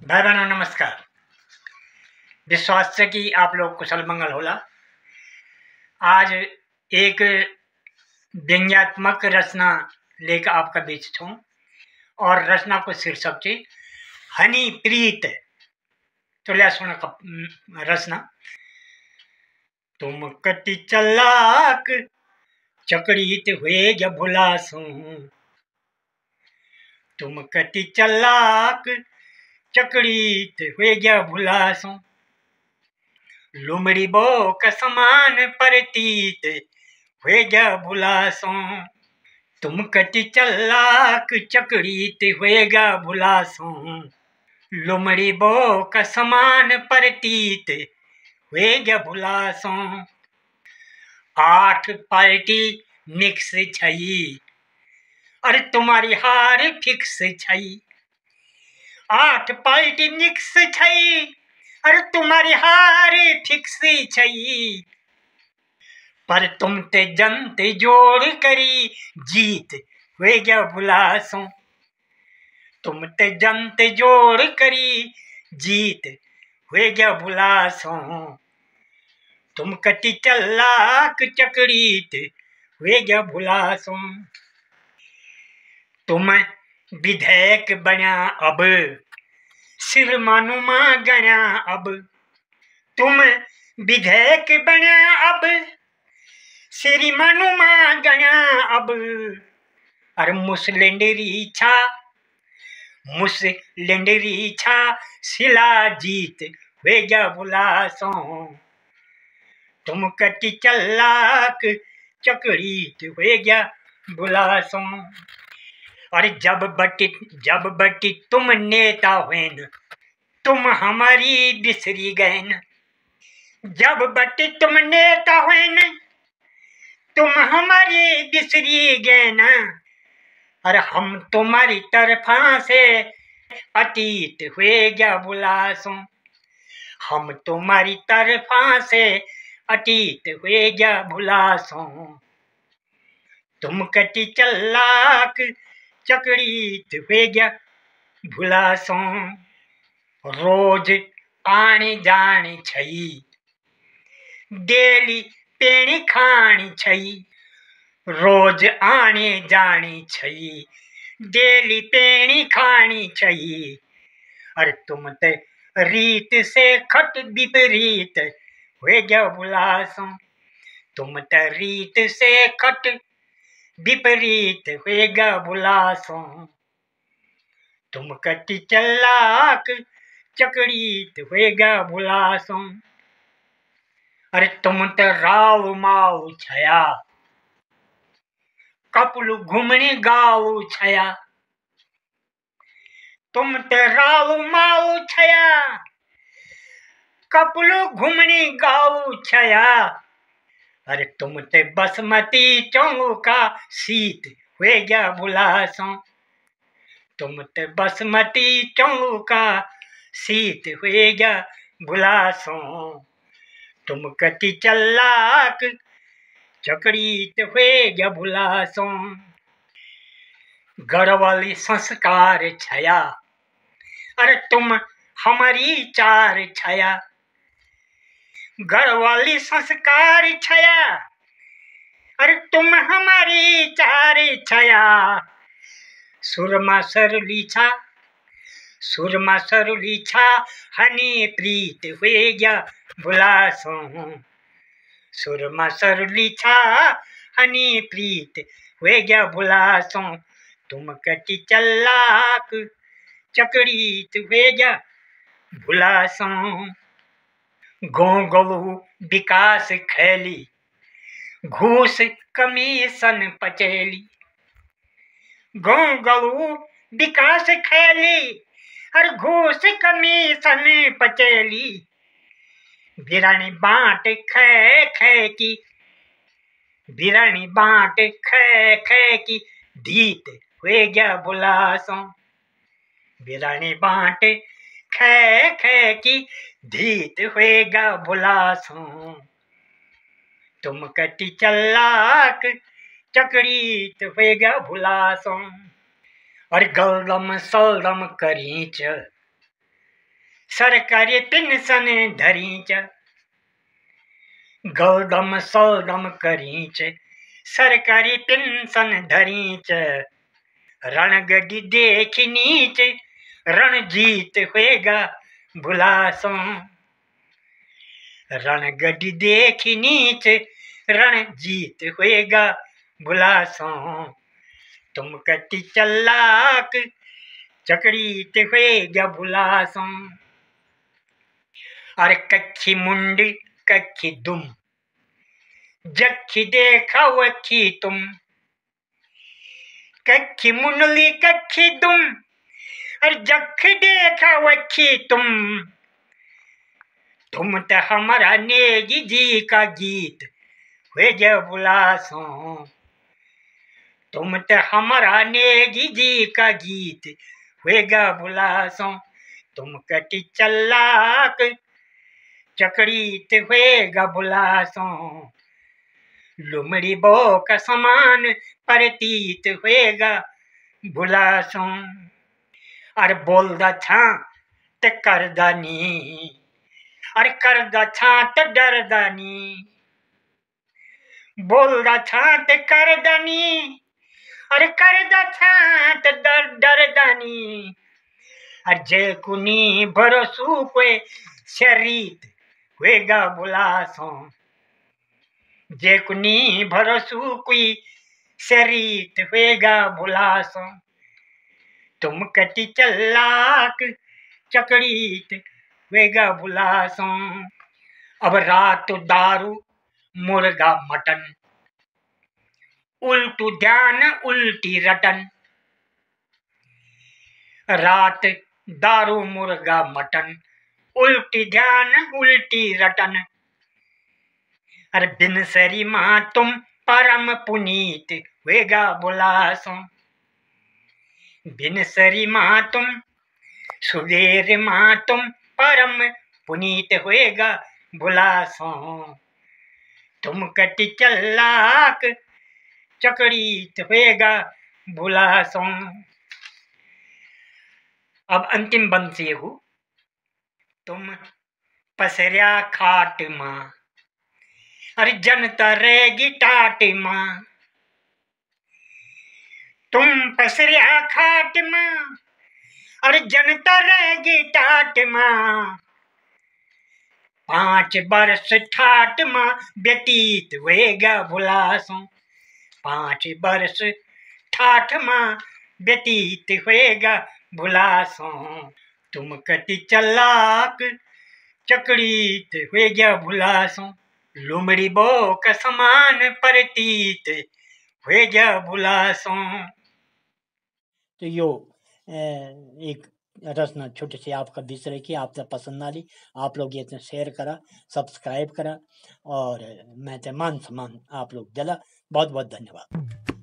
भाई बहनों नमस्कार। विश्वास से कि आप लोग कुशल मंगल होला। आज एक व्यंग्यात्मक रचना लेकर आपका बीच छूँ और रचना को शीर्षक थी हनी प्रीत। तो लिया सुना रचना। तुम कति चलाक चकड़ीत हुए या भुलासू, तुम कति चलाक चकड़ीत हुए या भुलासू, लुमड़ी बो कसमान परतीत हुए जा भुलासो, तुम कति चलाक चकड़ीत हुएगा भुलासो, लुमड़ी बो कसमान परतीत हुएगा भुलासो, 8 पार्टी मिक्स छई अरे तुम्हारी हार फिक्स छई, 8 पार्टी मिक्स छई अरे तुम्हारी हार फिक्स छई, पर तुम ते जनते जोड़ करी जीत हुए गया भुलासो, तुम ते जनते जोड़ करी जीत हुए गया भुलासो, तुम कति चलाक चकड़ीत हुए गया भुलासो, तुम विधेयक बना अब सिर मानुमा गया अब, तुम विधेयक बना अब सिरी मानुमा गया अब, अरे मुसलेंडरी छा सिला जीत हुए गया भुलासो, तुम कति चलाक चकड़ीत हुए गया भुलासो, अरे जब बटी तुम नेता हुए न तुम हमारी बिसरी गए न, जब बटी तुम नेता हुए न तुम हमारी बिसरी गए न, अरे हम तुम्हारी तरफा से अतीत हुए गया भुलासो, हम तुम्हारी तरफा से अतीत हुए गया भुलासो, तुम कति चलाक चकड़ीत हुए गया भुलासो, रोज आने जाने छई डेली पेणी खानी छई, रोज आने जानी छई डेली पेणी खानी छई, अरे तुम ते रीत से खट विपरीत हुए गया भुलासो, तुम ते रीत से खट विपरीत हुए गया भुलासो, तुम कति चलाक चकड़ीत हुए गया भुलासो, अरे तुम ते राव माऊ छया कपलू घुमने गाऊ छया, तुम ते राव माऊ छया कपलू घुमने गाऊ छया, अरे तुम ते बसमती चौका सीत हुए गया भुलासो, तुम ते बसमती चौका सीत हुए गया भुलासो, तुम कति चलाक चकड़ीत हुए गया भुलासो, गढ़वाली संस्कार छया अरे तुम हमारी चार छया, गढ़वाली संस्कार छया अरे तुम हमारी चार छया, सुरमा सरली छा हनी प्रीत हुए गया भुलासो, सुरमा सरली छा हनी प्रीत हुए गया भुलासो, तुम कति चलाक चकड़ीत हुए गया भुलासो, गोगलू विकास खैली घूस कमीशन पचेली, गोगलू विकास खैली और घूस कमीशन पचेली, बिरानी बांट खे खे की बिरानी बांट खे खे की धीत हुए गया भुलासो, बिरानी बांट खे खे की धीत हुए गया भुलासो, तुम कति चलाक चकड़ीत हुए गया भुलासो, और गलदम सलदम करीच सरकारी पेंशन धरीच, गौदम सौदम करीच, सरकारी पेंशन धरीच, रणगढ़ी देख नीच, रणजीत होएगा भुलासों, रणगढ़ी देख नीच, रणजीत होएगा भुलासों, तुम कति चलाक चकड़ीत होएगा भुलासों। अरे कच्ची मुंडी कच्ची दुम, जक्खी देखा वक्खी तुम, कच्ची मुंडली कच्ची दुम, अरे जख देखा वक्खी तुम तो हमारा नेगी जी का गीत हुए जा बुलासों, तुम तो हमारा नेगी जी का गीत हुएगा बुलासों, तुम कटी चलाक चकड़ीत हुएगा बुलासों, लुमड़ी बो का समान प्रतीत होएगा भुलासों। अरे बोल दा छा ते कर दानी, अरे कर दा छा ते डर दानी, बोल दा छा ते कर दानी, अरे कर दा छा ते डर दानी, अरे जे कुनी भरोसू कोई शरीत होएगा भुलासों, जे कुनी भरोसू कोई शरीत होएगा भुलासों, तुम कटी चलाक चकड़ीत होएगा भुलासों। अब रात दारू मुर्गा मटन, उल्टू ध्यान उल्टी रटन, रात दारू मुर्गा मटन, उल्टी ध्यान उल्टी रटन, अरे बिन सरी माँ तुम परम पुनीत होएगा बुलासों, बिन सरी माँ तुम सुबेर माँ तुम परम पुनीत होएगा बुलासों, तुम कटी चलाक चकड़ीत होएगा भुलासों। अब अंतिम बंसी हूँ, तुम पसरिया खाट माँ, अरे जनता रहेगी टाट माँ, तुम पसरिया खाट माँ, अरे जनता रहेगी टाट माँ, 5 बरस ठाट माँ व्यतीत होएगा भुलासों, 5 बरस ठाठ माँ व्यतीत होएगा भुलासों, तुम कति चलाक चकड़ीत होएगा भुलासों, लुमड़ी बो का समान प्रतीत होएगा भुलासों। तो यो एक रचना छोटी सी आपका विषय की आपने पसंद आली, आप लोग ये शेयर करा, सब्सक्राइब करा और मैं मान सम्मान आप लोग दिला। बहुत बहुत धन्यवाद।